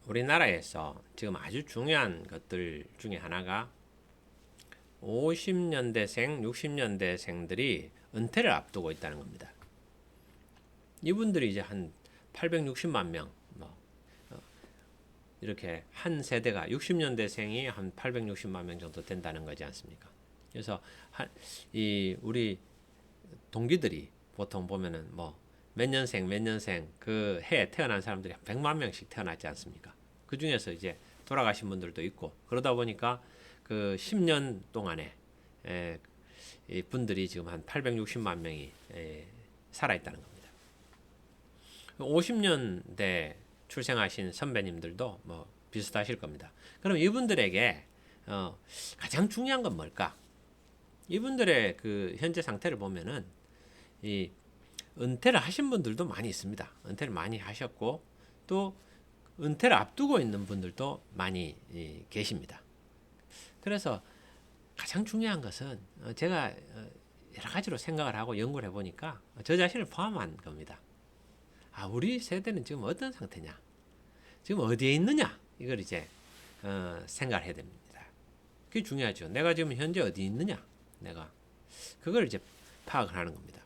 우리나라에서 지금 아주 중요한 것들 중에 하나가 50년대생, 60년대생들이 은퇴를 앞두고 있다는 겁니다. 이분들이 이제 한 860만 명, 이렇게 한 세대가 60년대생이 한 860만 명 정도 된다는 거지 않습니까? 그래서 우리 동기들이 보통 보면은 몇 년생 그 해에 태어난 사람들이 한 100만 명씩 태어났지 않습니까? 그 중에서 이제 돌아가신 분들도 있고 그러다 보니까 그 10년 동안에 이 분들이 지금 한 860만 명이 살아 있다는 겁니다. 50년대 출생하신 선배님들도 비슷하실 겁니다. 그럼 이분들에게 가장 중요한 건 뭘까? 이분들의 그 현재 상태를 보면은 이 은퇴를 하신 분들도 많이 있습니다. 은퇴를 많이 하셨고 또 은퇴를 앞두고 있는 분들도 많이 계십니다. 그래서 가장 중요한 것은 제가 여러 가지로 생각을 하고 연구를 해보니까 저 자신을 포함한 겁니다. 우리 세대는 지금 어떤 상태냐? 지금 어디에 있느냐? 이걸 이제 생각을 해야 됩니다. 그게 중요하죠. 내가 지금 현재 어디 있느냐? 내가 그걸 이제 파악을 하는 겁니다.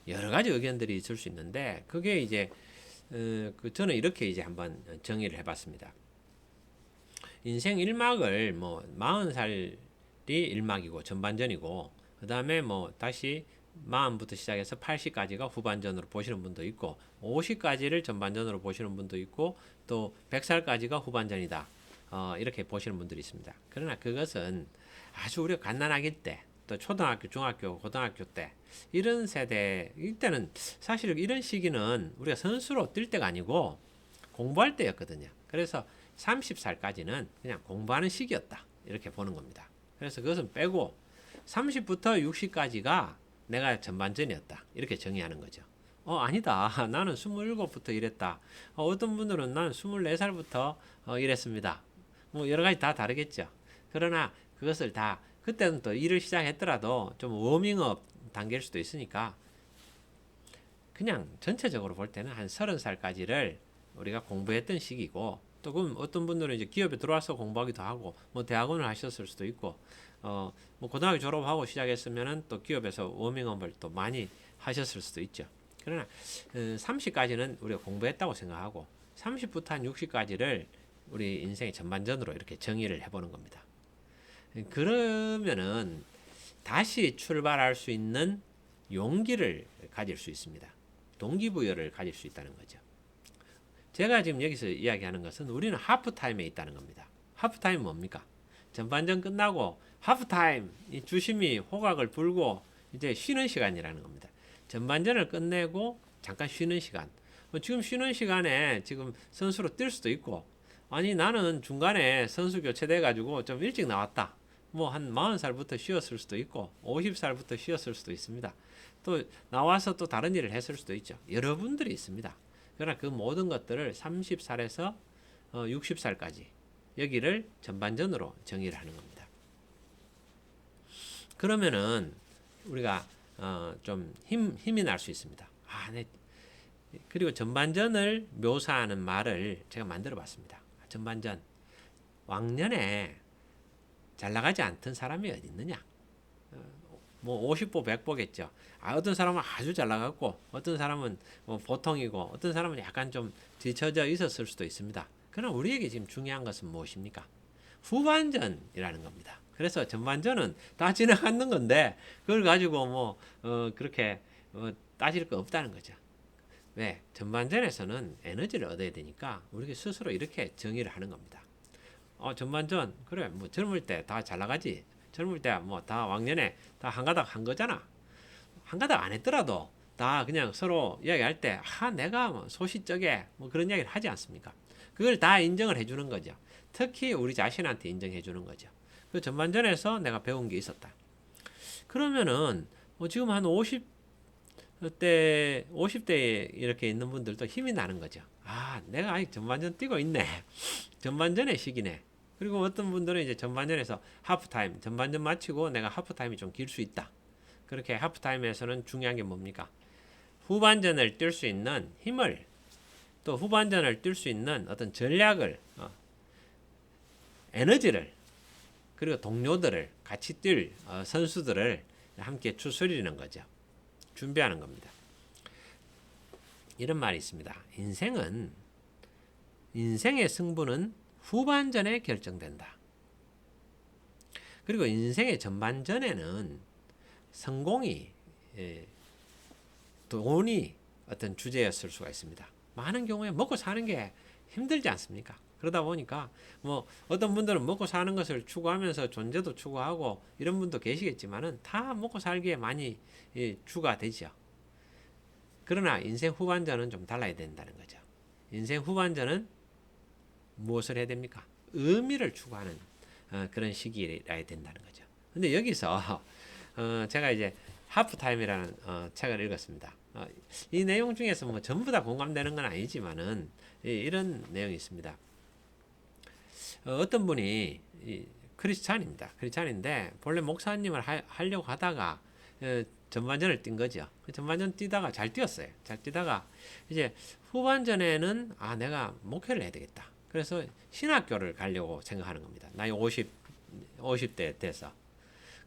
여러 가지 의견들이 있을 수 있는데 그게 이제 저는 이렇게 이제 한번 정의를 해봤습니다. 인생 1막을 40살이 1막이고 전반전이고 그 다음에 다시 40부터 시작해서 80까지가 후반전으로 보시는 분도 있고 50까지를 전반전으로 보시는 분도 있고 또 100살까지가 후반전이다. 이렇게 보시는 분들이 있습니다. 그러나 그것은 아주 우리가 갓난아기 때, 또 초등학교, 중학교, 고등학교 때 이런 세대 이때는 사실 이런 시기는 우리가 선수로 뛸 때가 아니고 공부할 때였거든요. 그래서 30살까지는 그냥 공부하는 시기였다. 이렇게 보는 겁니다. 그래서 그것은 빼고 30부터 60까지가 내가 전반전이었다. 이렇게 정의하는 거죠. 아니다. 나는 27부터 일했다. 어떤 분들은 나는 24살부터 일했습니다. 여러 가지 다 다르겠죠. 그러나 그것을 다 그때는 또 일을 시작했더라도 좀 워밍업 단계일 수도 있으니까 그냥 전체적으로 볼 때는 한 30살까지를 우리가 공부했던 시기고 또 그럼 어떤 분들은 이제 기업에 들어와서 공부하기도 하고 대학원을 하셨을 수도 있고 고등학교 졸업하고 시작했으면은 또 기업에서 워밍업을 또 많이 하셨을 수도 있죠. 그러나 30까지는 우리가 공부했다고 생각하고 30부터 한 60까지를 우리 인생의 전반전으로 이렇게 정의를 해보는 겁니다. 그러면은 다시 출발할 수 있는 용기를 가질 수 있습니다. 동기부여를 가질 수 있다는 거죠. 제가 지금 여기서 이야기하는 것은 우리는 하프타임에 있다는 겁니다. 하프타임 뭡니까? 전반전 끝나고 하프타임 주심이 호각을 불고 이제 쉬는 시간이라는 겁니다. 전반전을 끝내고 잠깐 쉬는 시간. 지금 쉬는 시간에 지금 선수로 뛸 수도 있고 아니 나는 중간에 선수 교체돼 가지고 좀 일찍 나왔다. 한 40살부터 쉬었을 수도 있고 50살부터 쉬었을 수도 있습니다. 또 나와서 또 다른 일을 했을 수도 있죠. 여러분들이 있습니다. 그러나 그 모든 것들을 30살에서 60살까지 여기를 전반전으로 정의를 하는 겁니다. 그러면은 우리가 좀 힘이 날 수 있습니다. 네. 그리고 전반전을 묘사하는 말을 제가 만들어 봤습니다. 전반전. 왕년에 잘 나가지 않던 사람이 어디 있느냐? 50보 100보겠죠. 어떤 사람은 아주 잘 나갔고 어떤 사람은 보통이고 어떤 사람은 약간 좀 뒤처져 있었을 수도 있습니다. 그러나 우리에게 지금 중요한 것은 무엇입니까? 후반전이라는 겁니다. 그래서 전반전은 다 지나가는 건데 그걸 가지고 그렇게 따질 거 없다는 거죠. 왜? 전반전에서는 에너지를 얻어야 되니까 우리가 스스로 이렇게 정의를 하는 겁니다. 전반전 그래 젊을 때 다 잘 나가지. 젊을 때 다 왕년에 다 한가닥 한 거잖아. 한가닥 안 했더라도 다 그냥 서로 이야기할 때 내가 소시적에 그런 이야기를 하지 않습니까? 그걸 다 인정을 해주는 거죠. 특히 우리 자신한테 인정해 주는 거죠. 그 전반전에서 내가 배운 게 있었다. 그러면은 지금 한 50대 이렇게 있는 분들도 힘이 나는 거죠. 내가 아직 전반전 뛰고 있네. 전반전의 시기네. 그리고 어떤 분들은 이제 전반전에서 하프타임, 전반전 마치고 내가 하프타임이 좀 길 수 있다. 그렇게 하프타임에서는 중요한 게 뭡니까? 후반전을 뛸 수 있는 힘을 또 후반전을 뛸 수 있는 어떤 전략을 에너지를 그리고 동료들을 같이 뛸 선수들을 함께 추스리는 거죠. 준비하는 겁니다. 이런 말이 있습니다. 인생의 승부는 후반전에 결정된다. 그리고 인생의 전반전에는 성공이 돈이 어떤 주제였을 수가 있습니다. 많은 경우에 먹고 사는 게 힘들지 않습니까? 그러다 보니까 뭐 어떤 분들은 먹고 사는 것을 추구하면서 존재도 추구하고 이런 분도 계시겠지만은 다 먹고 살기에 많이 주가 되죠. 그러나 인생 후반전은 좀 달라야 된다는 거죠. 인생 후반전은 무엇을 해야 됩니까? 의미를 추구하는 그런 시기라야 된다는 거죠. 근데 여기서 제가 이제 하프타임이라는 책을 읽었습니다. 이 내용 중에서 뭐 전부 다 공감되는 건 아니지만은 이런 내용이 있습니다. 어떤 분이 크리스찬입니다. 크리스찬인데 본래 목사님을 하려고 하다가 전반전을 뛴 거죠. 전반전 뛰다가 잘 뛰었어요. 잘 뛰다가 이제 후반전에는 내가 목회를 해야 되겠다. 그래서 신학교를 가려고 생각하는 겁니다. 나이 50대 돼서.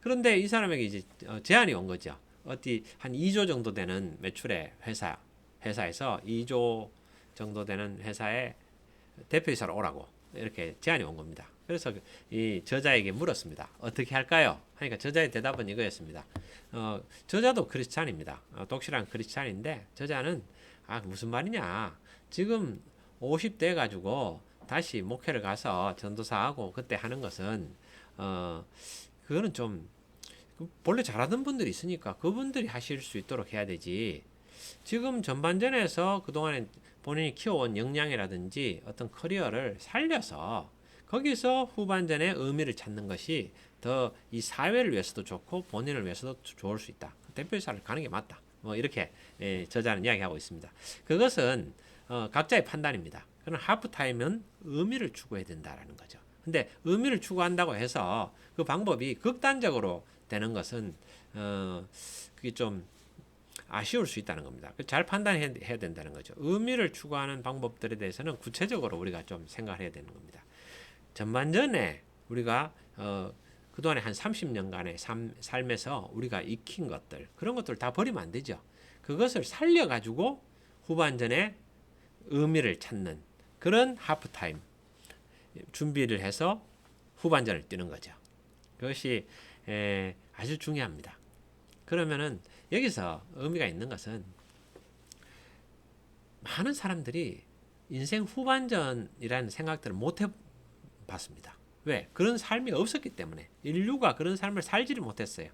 그런데 이 사람에게 이제 제안이 온 거죠. 어디 한 2조 정도 되는 매출의 회사에서 2조 정도 되는 회사에 대표이사로 오라고 이렇게 제안이 온 겁니다. 그래서 이 저자에게 물었습니다. 어떻게 할까요? 하니까 저자의 대답은 이거였습니다. 저자도 크리스찬입니다. 독실한 크리스찬인데 저자는 무슨 말이냐? 지금 50대 가지고 다시 목회를 가서 전도사하고 그때 하는 것은 그거는 좀 본래 잘하던 분들이 있으니까 그분들이 하실 수 있도록 해야 되지. 지금 전반전에서 그동안에 본인이 키워온 역량이라든지 어떤 커리어를 살려서 거기서 후반전에 의미를 찾는 것이 더 이 사회를 위해서도 좋고 본인을 위해서도 좋을 수 있다. 대표이사를 가는 게 맞다. 뭐 이렇게 저자는 이야기하고 있습니다. 그것은 각자의 판단입니다. 그러나 하프타임은 의미를 추구해야 된다라는 거죠. 근데 의미를 추구한다고 해서 그 방법이 극단적으로 되는 것은 그게 좀 아쉬울 수 있다는 겁니다. 잘 판단해야 된다는 거죠. 의미를 추구하는 방법들에 대해서는 구체적으로 우리가 좀 생각을 해야 되는 겁니다. 전반전에 우리가 그동안에 한 30년간의 삶에서 우리가 익힌 것들 그런 것들 다 버리면 안 되죠. 그것을 살려가지고 후반전에 의미를 찾는 그런 하프타임 준비를 해서 후반전을 뛰는 거죠. 그것이 아주 중요합니다. 그러면은 여기서 의미가 있는 것은 많은 사람들이 인생 후반전이라는 생각들을 못 해봤습니다. 왜? 그런 삶이 없었기 때문에 인류가 그런 삶을 살지를 못했어요.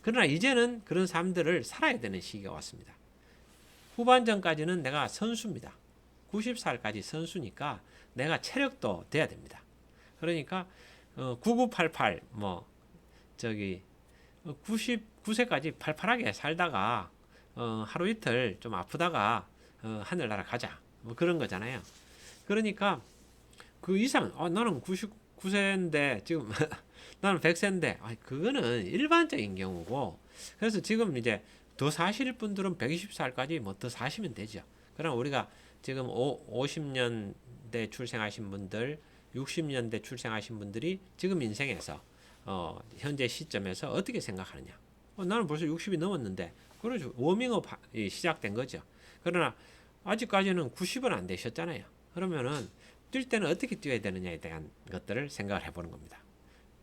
그러나 이제는 그런 삶들을 살아야 되는 시기가 왔습니다. 후반전까지는 내가 선수입니다. 90살까지 선수니까 내가 체력도 돼야 됩니다. 그러니까 9988 99세까지 팔팔하게 살다가 하루 이틀 좀 아프다가 하늘나라 가자 뭐 그런 거잖아요. 그러니까 그 이상 나는 99세인데 지금 나는 100세인데 그거는 일반적인 경우고 그래서 지금 이제 더 사실 분들은 120살까지 뭐 더 사시면 되죠. 그럼 우리가 지금 50년대 출생하신 분들 60년대 출생하신 분들이 지금 인생에서 현재 시점에서 어떻게 생각하느냐. 나는 벌써 60이 넘었는데 그렇죠. 워밍업이 시작된 거죠. 그러나 아직까지는 90은 안 되셨잖아요. 그러면은 뛸 때는 어떻게 뛰어야 되느냐에 대한 것들을 생각을 해보는 겁니다.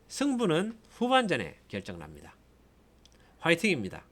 승부는 후반전에 결정납니다. 화이팅입니다.